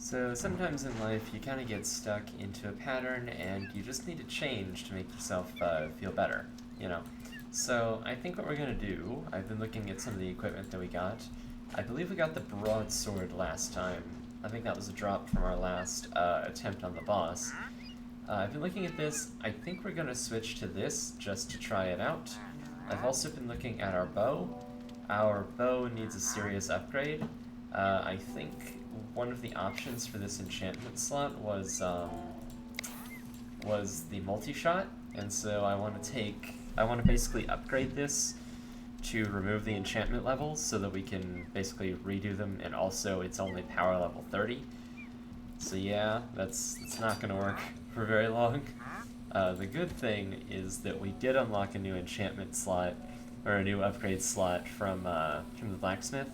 So sometimes in life you kind of get stuck into a pattern and you just need to change to make yourself feel better, you know. So I think what we're going to do, I've been looking at some of the equipment that we got. I believe we got the broadsword last time. I think that was a drop from our last attempt on the boss. I've been looking at this. I think we're going to switch to this just to try it out. I've also been looking at our bow. Our bow needs a serious upgrade. I think one of the options for this enchantment slot was the multi-shot, and so I want to basically upgrade this to remove the enchantment levels so that we can basically redo them, and also it's only power level 30. So yeah, that's not going to work for very long. The good thing is that we did unlock a new enchantment slot, or a new upgrade slot from the blacksmith,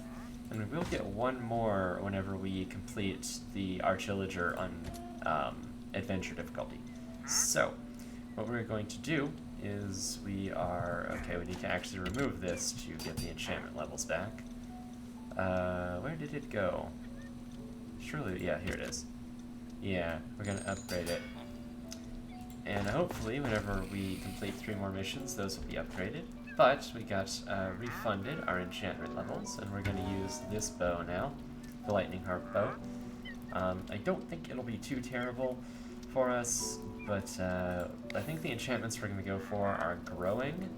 and we will get one more whenever we complete the Arch-Illager on adventure difficulty. So, what we're going to do is we need to actually remove this to get the enchantment levels back. Where did it go? Surely, yeah, here it is. Yeah, we're gonna upgrade it. And hopefully, whenever we complete 3 more missions, those will be upgraded. But we got refunded our enchantment levels, and we're going to use this bow now, the Lightning Harp bow. I don't think it'll be too terrible for us, but I think the enchantments we're going to go for are growing,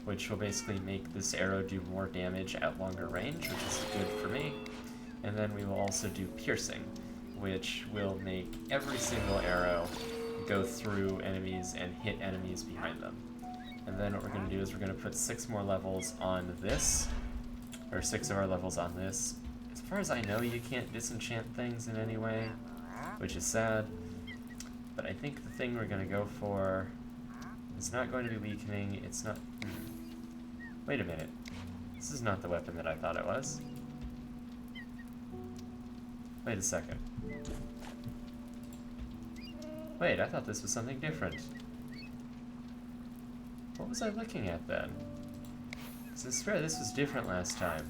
which will basically make this arrow do more damage at longer range, which is good for me. And then we will also do piercing, which will make every single arrow go through enemies and hit enemies behind them. And then what we're going to do is we're going to put 6 more levels on this, or 6 of our levels on this. As far as I know, you can't disenchant things in any way, which is sad. But I think the thing we're going to go for is not going to be weakening. It's not... Wait a minute. This is not the weapon that I thought it was. Wait a second. Wait, I thought this was something different. What was I looking at then? I swear this was different last time.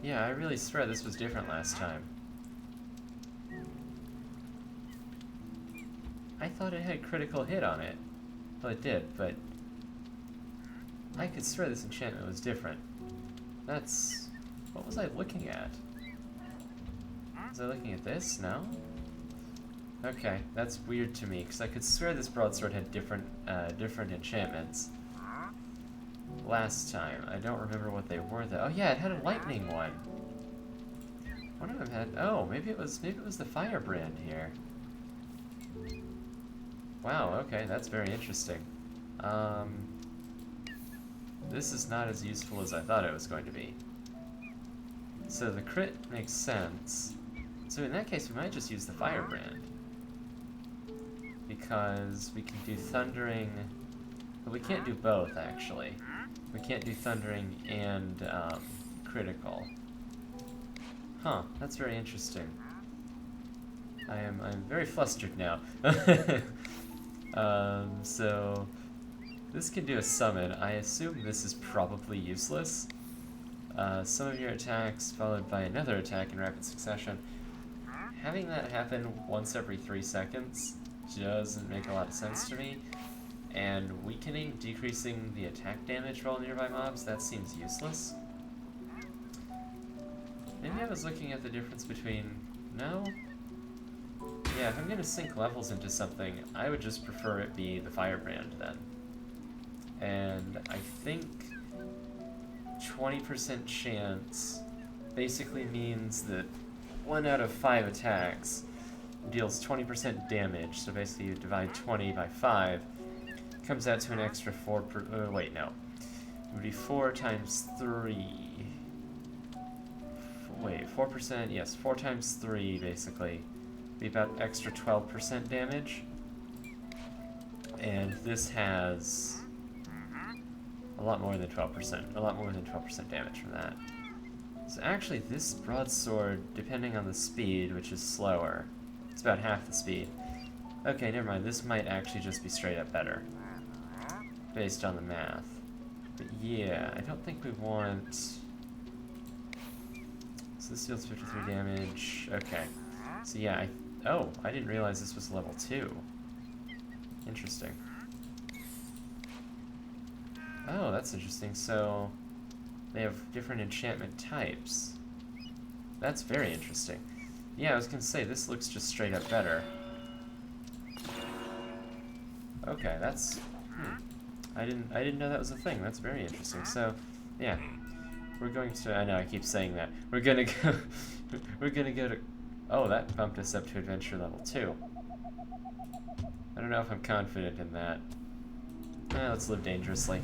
Yeah, I really swear this was different last time. I thought it had critical hit on it. Well, it did, but I could swear this enchantment was different. That's... What was I looking at? Was I looking at this? No? Okay, that's weird to me, because I could swear this broadsword had different enchantments last time. I don't remember what they were though. Oh yeah, it had a lightning one. One of them had... Oh, maybe it was the firebrand here. Wow, okay, that's very interesting. This is not as useful as I thought it was going to be. So the crit makes sense. So in that case, we might just use the firebrand. Because we can do thundering, but we can't do both, actually. We can't do thundering and critical. Huh, that's very interesting. I'm very flustered now. So this can do a summon. I assume this is probably useless. Some of your attacks followed by another attack in rapid succession. Having that happen once every 3 seconds doesn't make a lot of sense to me. And weakening, decreasing the attack damage for all nearby mobs, that seems useless. Maybe I was looking at the difference between... No? Yeah, if I'm gonna sink levels into something, I would just prefer it be the firebrand then. And I think 20% chance basically means that 1 out of 5 attacks deals 20% damage, so basically you divide 20 by 5, comes out to an extra 4 per... wait, no. It would be 4 times 3... Wait, 4%? Yes, 4 times 3, basically. Be about extra 12% damage. And this has a lot more than 12%. A lot more than 12% damage from that. So actually, this broadsword, depending on the speed, which is slower, it's about half the speed. Okay, never mind. This might actually just be straight up better, based on the math. But yeah, I don't think we want... So this deals 53 damage. Okay. So yeah, I didn't realize this was level 2. Interesting. Oh, that's interesting. So they have different enchantment types. That's very interesting. Yeah, I was gonna say, this looks just straight up better. Okay, that's... I didn't know that was a thing. That's very interesting. So, yeah. We're going to... I know, I keep saying that. We're gonna go... we're gonna go to... Oh, that bumped us up to adventure level 2. I don't know if I'm confident in that. Let's live dangerously.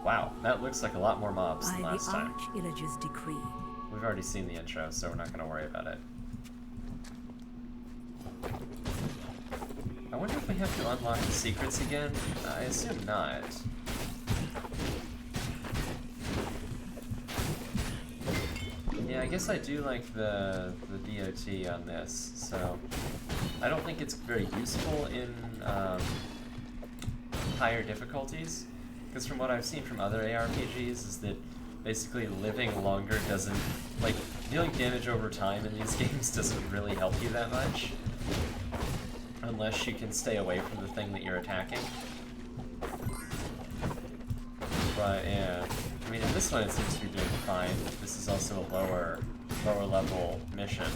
Wow, that looks like a lot more mobs than last time. Arch-Illager's decree. We've already seen the intro, so we're not going to worry about it. I wonder if we have to unlock the secrets again? I assume not. Yeah, I guess I do like the DOT on this, so... I don't think it's very useful in higher difficulties. Because from what I've seen from other ARPGs is that basically living longer doesn't, like, dealing damage over time in these games doesn't really help you that much. Unless you can stay away from the thing that you're attacking. But yeah, I mean in this one it seems to be doing fine. This is also a lower level mission.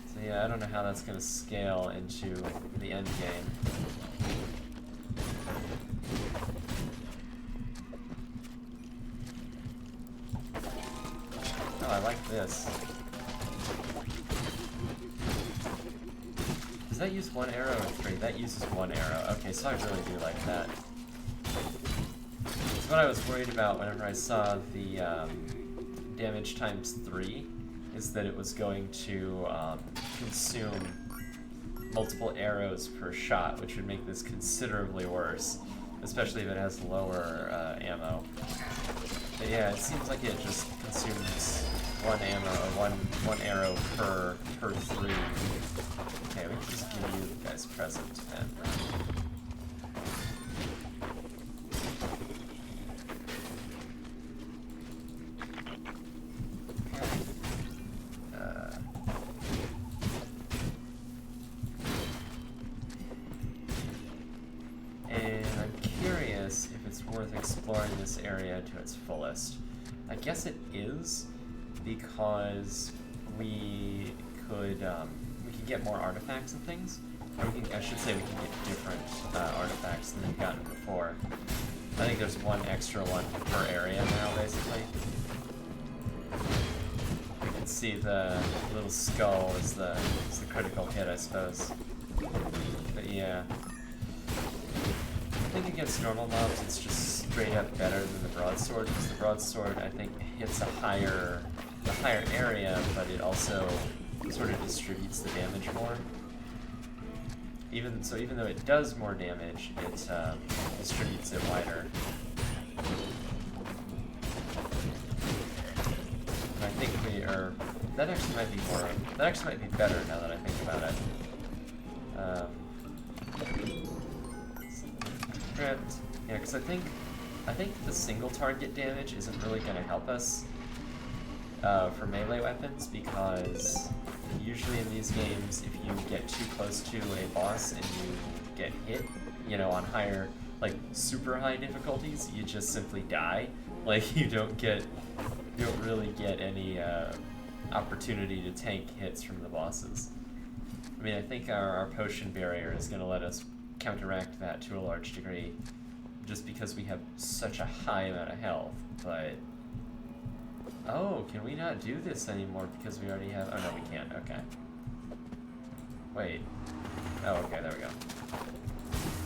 So yeah, I don't know how that's going to scale into the end game. Oh, I like this. Does that use 1 arrow or 3? That uses 1 arrow. Okay, so I really do like that. That's what I was worried about whenever I saw the damage times 3, is that it was going to consume multiple arrows per shot, which would make this considerably worse, especially if it has lower ammo. But yeah, it seems like it just consumes 1 ammo, or one arrow per 3. Okay, we can just give you the guy's present then. And I'm curious if it's worth exploring this area to its fullest. I guess it is, because we could get more artifacts and things. Or I should say we can get different artifacts than we've gotten before. I think there's 1 extra one per area now, basically. We can see the little skull is the critical hit, I suppose. But yeah. I think against normal mobs it's just straight up better than the broadsword, because the broadsword I think hits a higher area, but it also sort of distributes the damage more. Even though it does more damage, it distributes it wider. And I think that actually might be better now that I think about it. Yeah, because I think the single target damage isn't really going to help us for melee weapons, because usually in these games, if you get too close to a boss and you get hit, you know, on higher, like super high difficulties, you just simply die. Like you don't really get any opportunity to tank hits from the bosses. I mean, I think our potion barrier is going to let us counteract that to a large degree, just because we have such a high amount of health, but... Oh, can we not do this anymore because we already have... Oh, no, we can't. Okay. Wait. Oh, okay, there we go.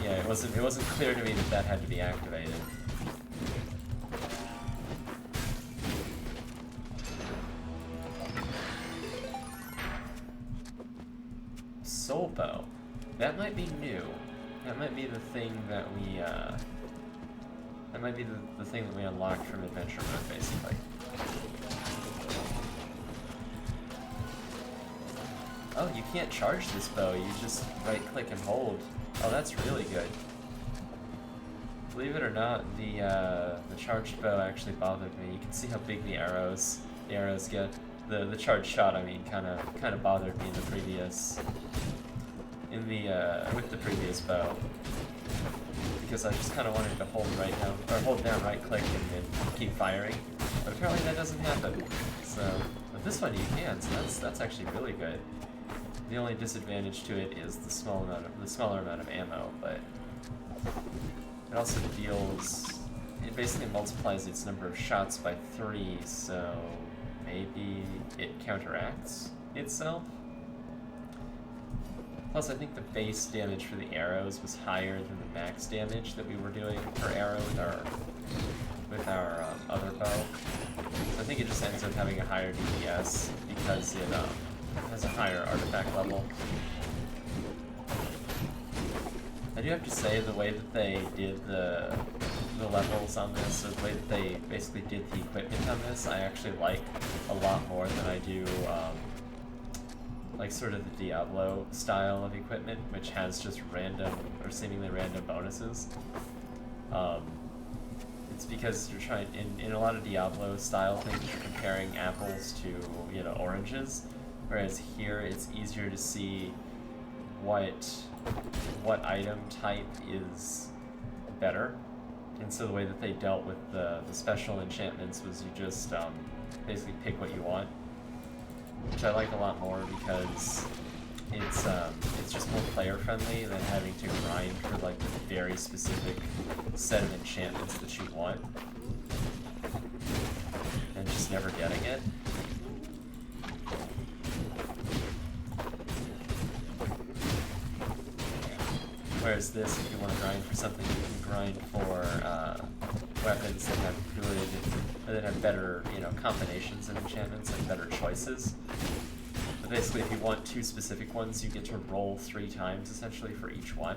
Yeah, it wasn't clear to me that had to be activated. Soul bow. That might be new. That might be the thing that we, that might be the thing that we unlocked from Adventure Mode, basically. Oh, you can't charge this bow, you just right-click and hold. Oh, that's really good. Believe it or not, the charged bow actually bothered me. You can see how big the arrows get. The charged shot, I mean, kind of bothered me in the previous, with the previous bow, because I just kind of wanted to hold down right-click and then keep firing. But apparently that doesn't happen. So, but this one you can. So that's actually really good. The only disadvantage to it is the smaller amount of ammo, but it also it basically multiplies its number of shots by 3, so maybe it counteracts itself. Plus, I think the base damage for the arrows was higher than the max damage that we were doing per arrow with our other bow. So I think it just ends up having a higher DPS because it has a higher artifact level. I do have to say, the way that they did the levels on this, or the way that they basically did the equipment on this, I actually like a lot more than I do like sort of the Diablo style of equipment, which has just random or seemingly random bonuses. It's because you're trying, in a lot of Diablo style things, you're comparing apples to, you know, oranges, whereas here it's easier to see what item type is better. And so the way that they dealt with the special enchantments was you just basically pick what you want, which I like a lot more because it's just more player friendly than having to grind for like the very specific set of enchantments that you want and just never getting it. Whereas this, if you want to grind for something, you can grind for weapons that have better, you know, combinations of enchantments and better choices. But basically, if you want 2 specific ones, you get to roll 3 times essentially for each one.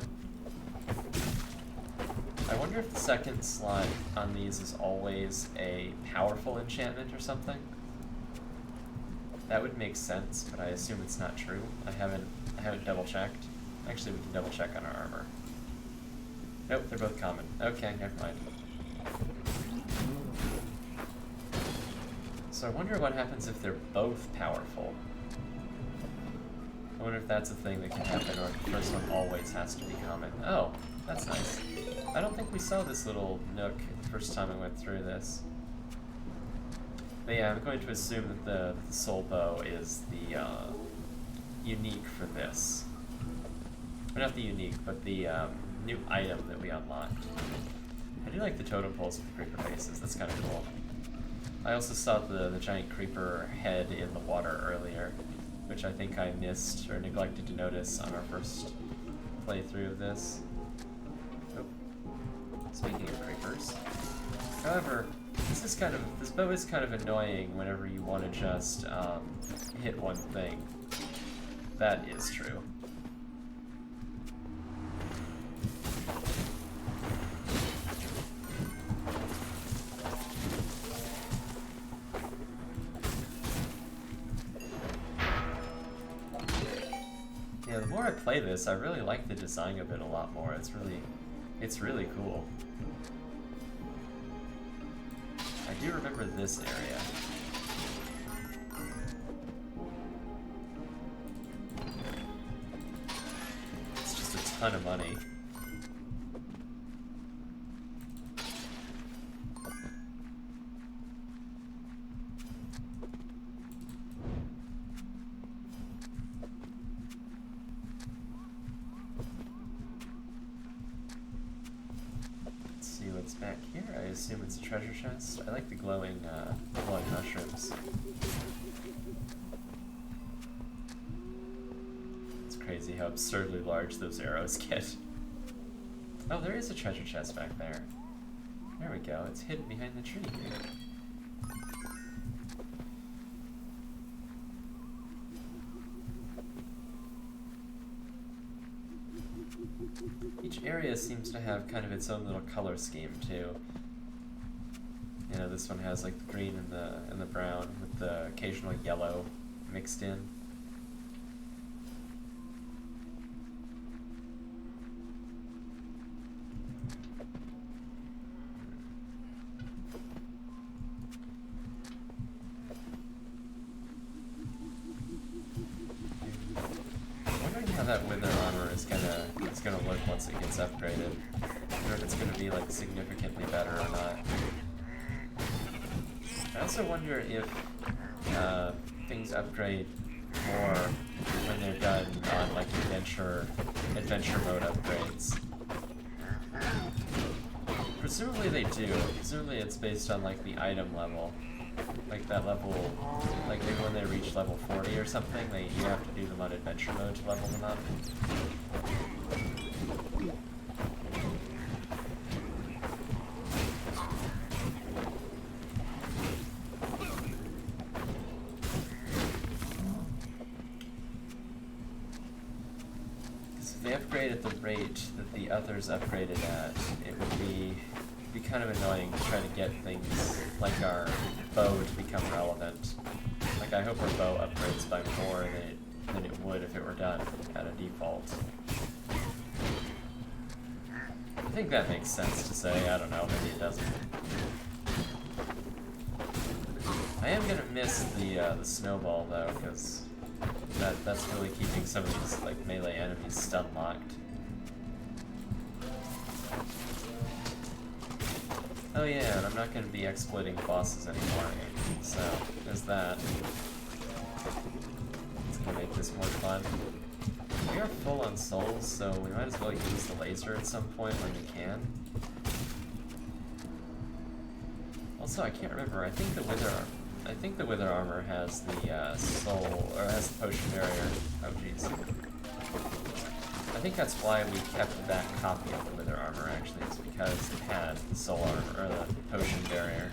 I wonder if the second slot on these is always a powerful enchantment or something. That would make sense, but I assume it's not true. I haven't double checked. Actually, we can double check on our armor. Nope, they're both common. Okay, never mind. So I wonder what happens if they're both powerful. I wonder if that's a thing that can happen, or if the first one always has to be common. Oh, that's nice. I don't think we saw this little nook the first time I went through this. But yeah, I'm going to assume that the soul bow is the unique for this. Or not the unique, but the new item that we unlocked. I do like the totem poles with the creeper faces. That's kind of cool. I also saw the giant creeper head in the water earlier, which I think I missed or neglected to notice on our first playthrough of this. Oh. Speaking of creepers. However, this bow is kind of annoying whenever you want to just hit one thing. That is true. Yeah, the more I play this, I really like the design of it a lot more. It's really cool. I do remember this area. It's just a ton of money. What's back here? I assume it's a treasure chest. I like the glowing mushrooms. It's crazy how absurdly large those arrows get. Oh, there is a treasure chest back there. There we go. It's hidden behind the tree here. Each area seems to have kind of its own little color scheme too. You know, this one has like the green and the brown with the occasional yellow mixed in. that wither armor is gonna look once it gets upgraded. Or if it's gonna be like significantly better or not. I also wonder if things upgrade more when they're done on like adventure mode upgrades. Presumably they do. Presumably it's based on like the item level. Like that level, like maybe when they reach level 40 or something, you have to do them on adventure mode to level them up. Because if they upgrade at the rate that the others upgraded at, it would be kind of annoying to try to get things like our bow to become relevant. Like I hope our bow upgrades by more than it would if it were done at a default. I think that makes sense to say. I don't know, maybe it doesn't. I am gonna miss the snowball though, because that's really keeping some of these like melee enemies stun locked. Oh yeah, and I'm not going to be exploiting bosses anymore, so there's that. It's going to make this more fun. We are full on souls, so we might as well use the laser at some point when we can. Also, I can't remember, I think the wither armor has the soul, or has the potion barrier. Oh jeez. I think that's why we kept that copy of the wither armor, actually, is because it had the soul armor, or the potion barrier.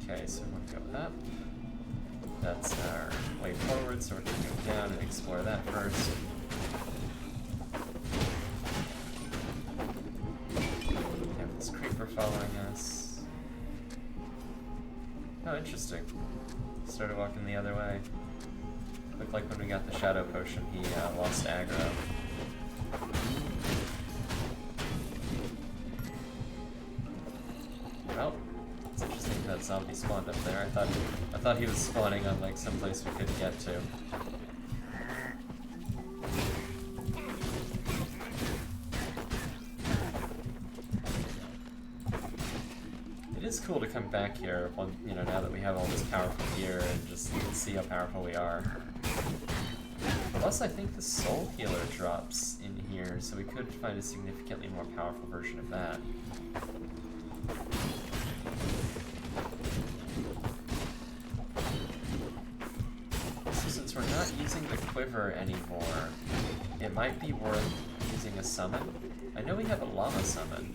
Okay, so we want to go up. That's our way forward, so we're going to go down and explore that first. We have this creeper following us. Oh, interesting. Started walking the other way. Looked like when we got the shadow potion, he lost aggro. Well, it's interesting that zombie spawned up there. I thought he was spawning on like someplace we couldn't get to. It is cool to come back here, now that we have all this powerful gear and just see how powerful we are. Plus, I think the soul healer drops in here, so we could find a significantly more powerful version of that. So since we're not using the quiver anymore, it might be worth using a summon. I know we have a llama summon.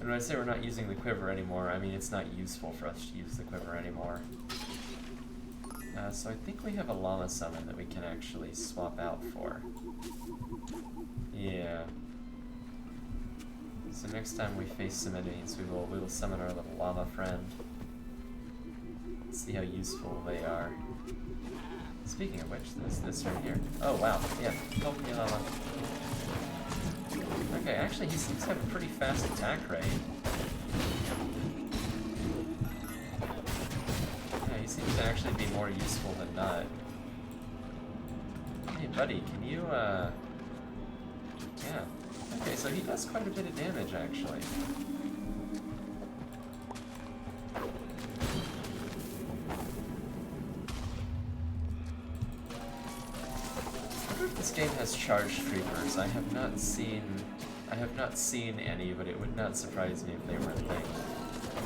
And when I say we're not using the quiver anymore, I mean it's not useful for us to use the quiver anymore. So I think we have a llama summon that we can actually swap out for. Yeah. So next time we face some enemies, we will summon our little llama friend. See how useful they are. Speaking of which, there's this right here. Oh wow, yeah, help me llama. Okay, actually he seems to have a pretty fast attack rate. Yeah, he seems to actually be more useful than not. Hey buddy, can you, yeah. Okay, so he does quite a bit of damage, actually. I wonder if this game has charged creepers. I have not seen any, but it would not surprise me if they were a thing.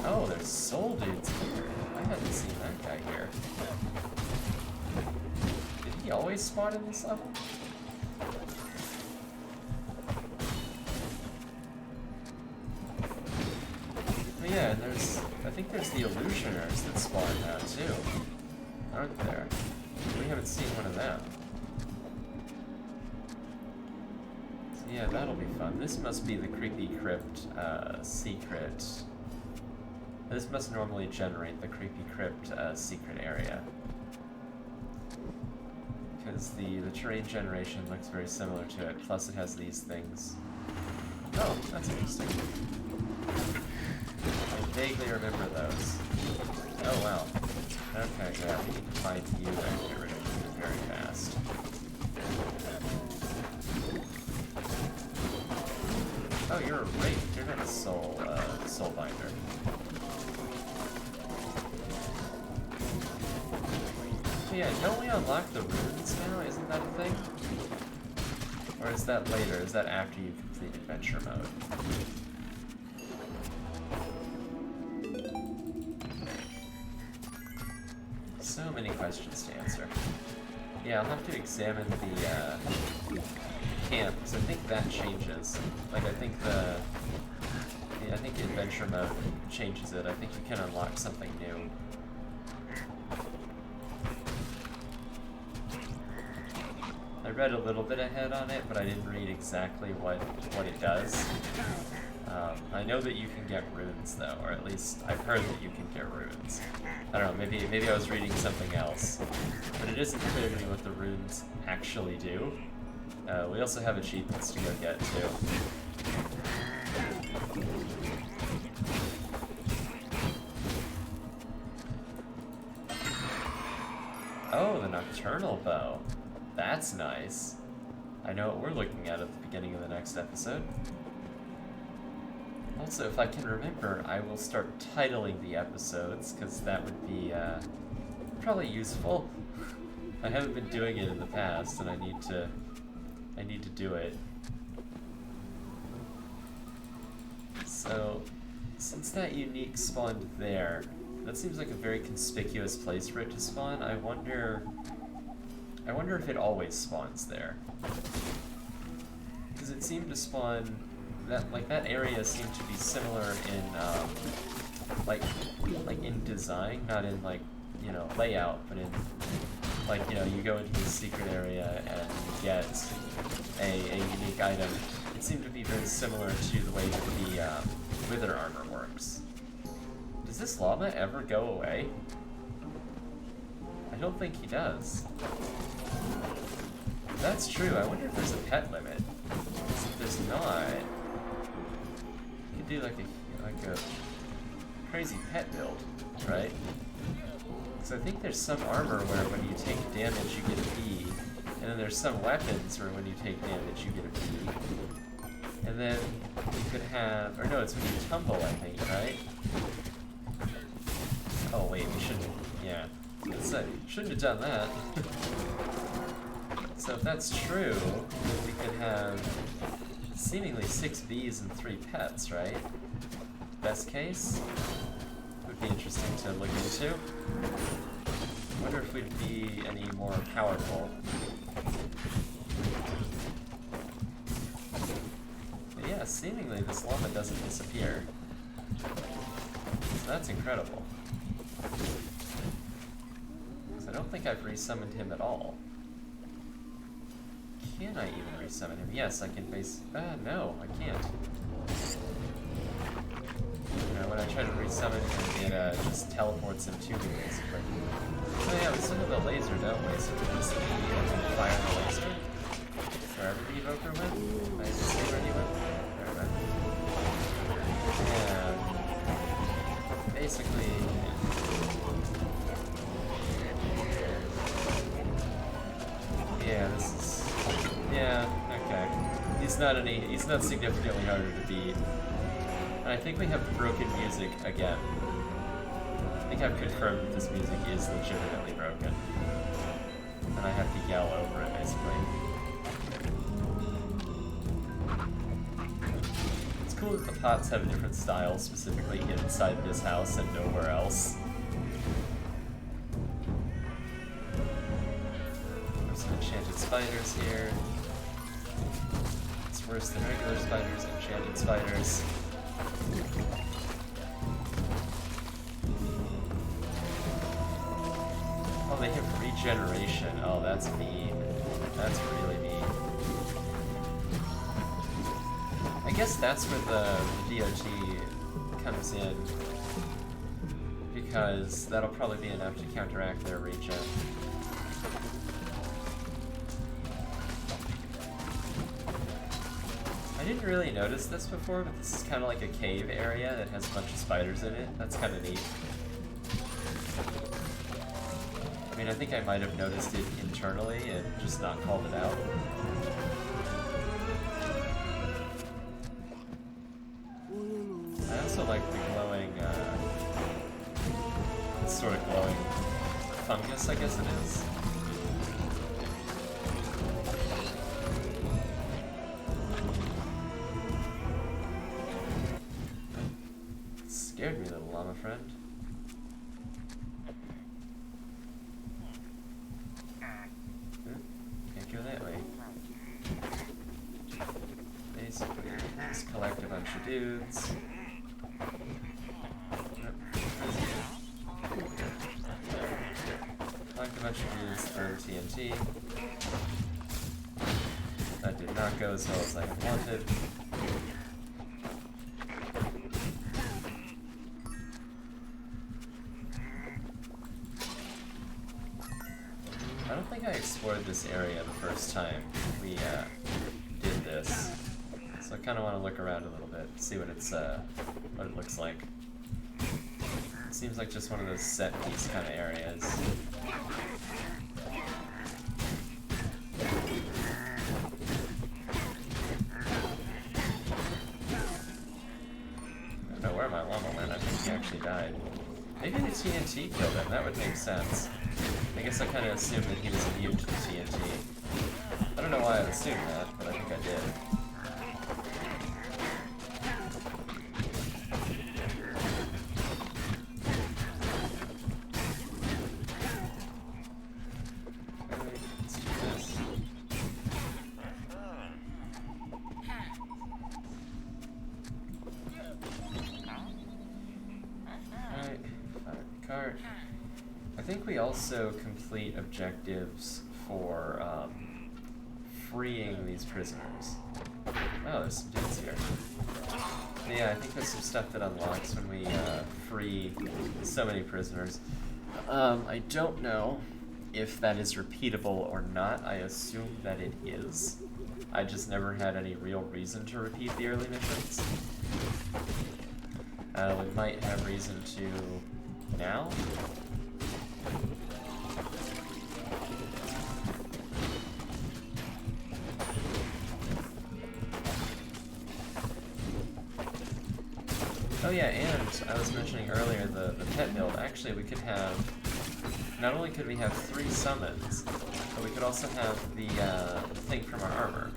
Oh, there's soul dudes here. I hadn't seen that guy here. Did he always spawn in this level? Oh yeah, and I think there's the illusioners that spawn now too, aren't there? We haven't seen one of them. So yeah, that'll be fun. This must be the creepy crypt secret. This must normally generate the creepy crypt secret area. Because the terrain generation looks very similar to it, plus it has these things. Oh, that's interesting. vaguely remember those. Oh, wow. Okay, yeah, we need to find you and get rid of you very fast. Oh, you're a wraith. You're not a soul binder. So yeah, don't we unlock the runes now? Isn't that a thing? Or is that later? Is that after you complete adventure mode? So many questions to answer. Yeah, I'll have to examine the camp, because I think that changes. Like, I think the adventure mode changes it. I think you can unlock something new. I read a little bit ahead on it, but I didn't read exactly what it does. I know that you can get runes, though, or at least I've heard that you can get runes. I don't know, maybe I was reading something else. But it isn't clear to me what the runes actually do. We also have achievements to go get, too. Oh, the Nocturnal Bow. That's nice. I know what we're looking at the beginning of the next episode. Also, if I can remember, I will start titling the episodes, because that would be probably useful. I haven't been doing it in the past, and I need to do it. So, since that unique spawned there, that seems like a very conspicuous place for it to spawn. I wonder if it always spawns there. Because it seemed to spawn that area seemed to be similar in like in design, not in layout, but in you go into the secret area and you get a unique item. It seemed to be very similar to the way that the wither armor works. Does this llama ever go away? I don't think he does. If that's true, I wonder if there's a pet limit. Because if there's not, you could do like a crazy pet build, right? Because I think there's some armor where when you take damage you get a bee, and then there's some weapons where when you take damage you get a bee. And then you could have, or no, it's when you tumble, I think, right? Oh wait, we shouldn't, yeah. Shouldn't have done that. So if that's true, then we could have seemingly 6 bees and 3 pets, right? Best case? Would be interesting to look into. Wonder if we'd be any more powerful. But yeah, seemingly this llama doesn't disappear. So that's incredible. Because I don't think I've resummoned him at all. Can I even resummon him? Yes, I can no, I can't. When I try to resummon him, it just teleports him to me, basically. Oh yeah, we still have the laser, don't we? So we just fire the laser? Wherever the evoker went? I just see where he went? There it went. Yeah. Basically... Yeah, this is... Yeah, okay. He's not significantly harder to beat. And I think we have broken music again. I think I've confirmed that this music is legitimately broken. And I have to yell over it, basically. It's cool that the pots have a different style, specifically inside this house and nowhere else. There's some enchanted spiders here. It's worse than regular spiders, enchanted spiders. Oh, they have regeneration. Oh, that's mean. That's really mean. I guess that's where the DOT comes in, because that'll probably be enough to counteract their regen. I I didn't really notice this before, but this is kind of like a cave area that has a bunch of spiders in it. That's kind of neat. I mean, I think I might have noticed it internally and just not called it out. I also like the glowing, sort of glowing fungus, I guess it is. It scared me, little llama friend. Can't go that way. Basically, just collect a bunch of dudes. Collect a bunch of dudes, throw TNT. That did not go as well as I had wanted. I don't think I explored this area the first time we did this, so I kind of want to look around a little bit, see what what it looks like. It seems like just one of those set piece kind of areas. I don't know where my llama went. I think he actually died. Maybe the TNT killed him. That would make sense. I guess I kind of assumed that he was immune to the TNT. I don't know why I assumed that, but I think I did. Okay, let's do this. Alright, fire the cart. I think we also complete objectives for freeing these prisoners. Oh, there's some dudes here. Yeah, I think there's some stuff that unlocks when we free so many prisoners. I don't know if that is repeatable or not. I assume that it is. I just never had any real reason to repeat the early missions. We might have reason to now. Oh yeah, and I was mentioning earlier the pet build. Actually, we could have, not only could we have 3 summons, but we could also have the thing from our armor.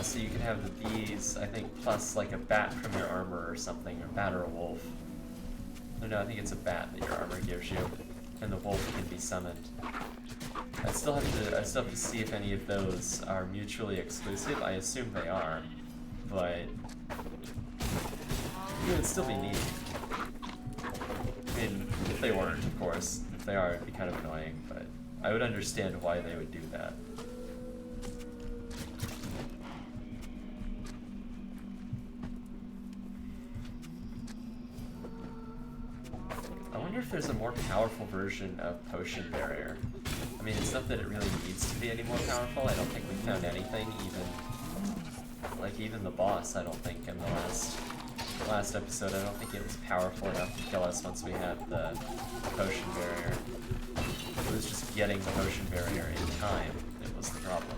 So you could have the bees, I think, plus like a bat from your armor or something, or bat or a wolf. No, I think it's a bat that your armor gives you, and the wolf can be summoned. I still have to see if any of those are mutually exclusive. I assume they are, but it would still be neat. I mean, if they weren't, of course. If they are, it'd be kind of annoying, but I would understand why they would do that. I wonder if there's a more powerful version of Potion Barrier. I mean, it's not that it really needs to be any more powerful. I don't think we found anything, even the boss, I don't think, in the last episode. I don't think it was powerful enough to kill us once we had the Potion Barrier. It was just getting the Potion Barrier in time that was the problem.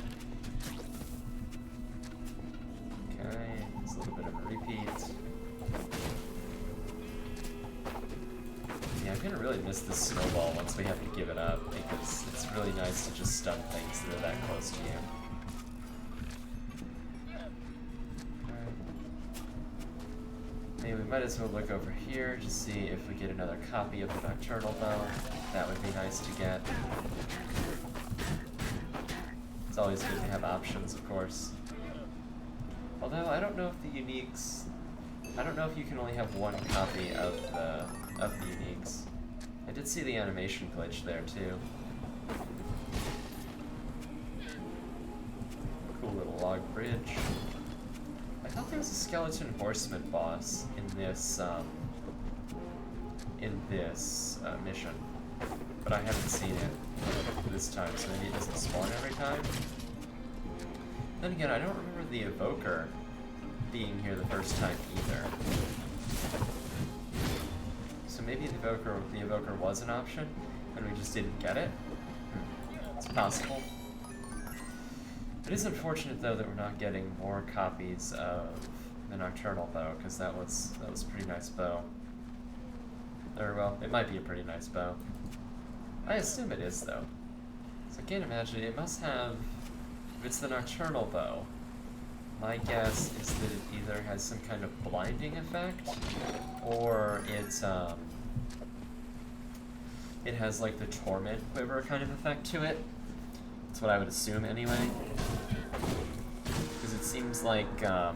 Okay, it's a little bit of a repeat. Yeah, I'm gonna really miss this snowball once we have to give it up, because it's really nice to just stun things that are that close to you. We might as well look over here to see if we get another copy of the Nocturnal Bow. That would be nice to get. It's always good to have options, of course. Although I don't know if the uniques, I don't know if you can only have one copy of the uniques. I did see the animation glitch there too. Cool little log bridge. I thought there was a skeleton horseman boss in this mission, but I haven't seen it this time, so maybe it doesn't spawn every time. Then again, I don't remember the evoker being here the first time either. So maybe the evoker was an option, and we just didn't get it. It's possible. It is unfortunate though that we're not getting more copies of the Nocturnal Bow, because that was a pretty nice bow. Or well, it might be a pretty nice bow. I assume it is though. So I can't imagine it must have. If it's the Nocturnal Bow, my guess is that it either has some kind of blinding effect, or it has like the Torment Quiver kind of effect to it. That's what I would assume anyway. Because it seems like, I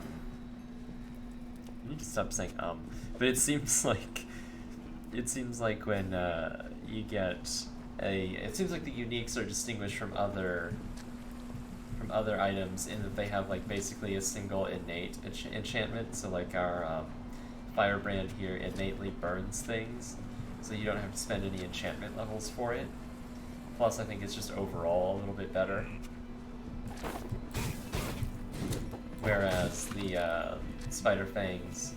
need to stop saying but it seems like when you get it seems like the uniques are distinguished from other items in that they have like basically a single innate enchantment. So like our Firebrand here innately burns things, so you don't have to spend any enchantment levels for it. Plus I think it's just overall a little bit better. Whereas the Spider Fangs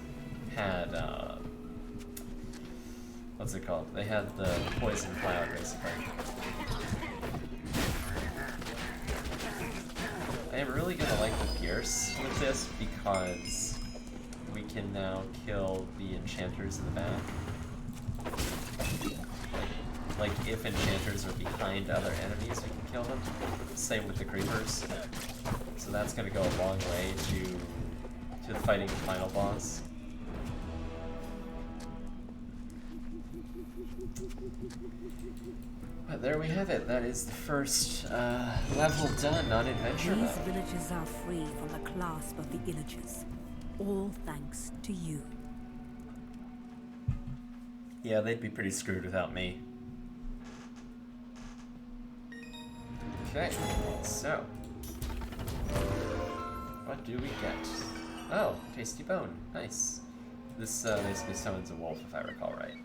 had what's it called? They had the Poison Cloud basically. I am really gonna like the Pierce with this because we can now kill the enchanters in the back. Like if enchanters are behind other enemies, we can kill them. Same with the creepers. So that's gonna go a long way to fighting the final boss. But there we have it. That is the first level done on Adventure Mode. These villages are free from the clasp of the Illagers. All thanks to you. Yeah, they'd be pretty screwed without me. Okay, so what do we get? Oh, tasty bone. Nice. This basically summons a wolf, if I recall right.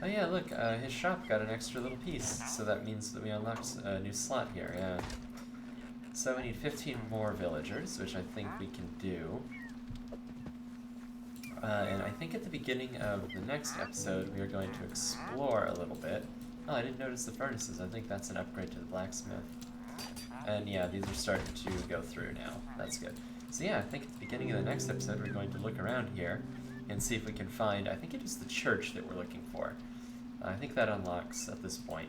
Oh yeah, look, his shop got an extra little piece, so that means that we unlocked a new slot here, yeah. So we need 15 more villagers, which I think we can do. And I think at the beginning of the next episode, we are going to explore a little bit. Oh, I didn't notice the furnaces. I think that's an upgrade to the blacksmith. And yeah, these are starting to go through now. That's good. So yeah, I think at the beginning of the next episode, we're going to look around here and see if we can find, I think it is the church that we're looking for. I think that unlocks at this point.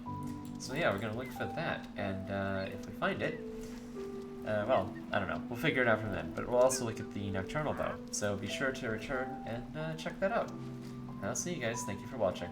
So yeah, we're going to look for that, and if we find it, well, I don't know. We'll figure it out from then, but we'll also look at the Nocturnal Bow. So be sure to return and check that out. I'll see you guys. Thank you for watching.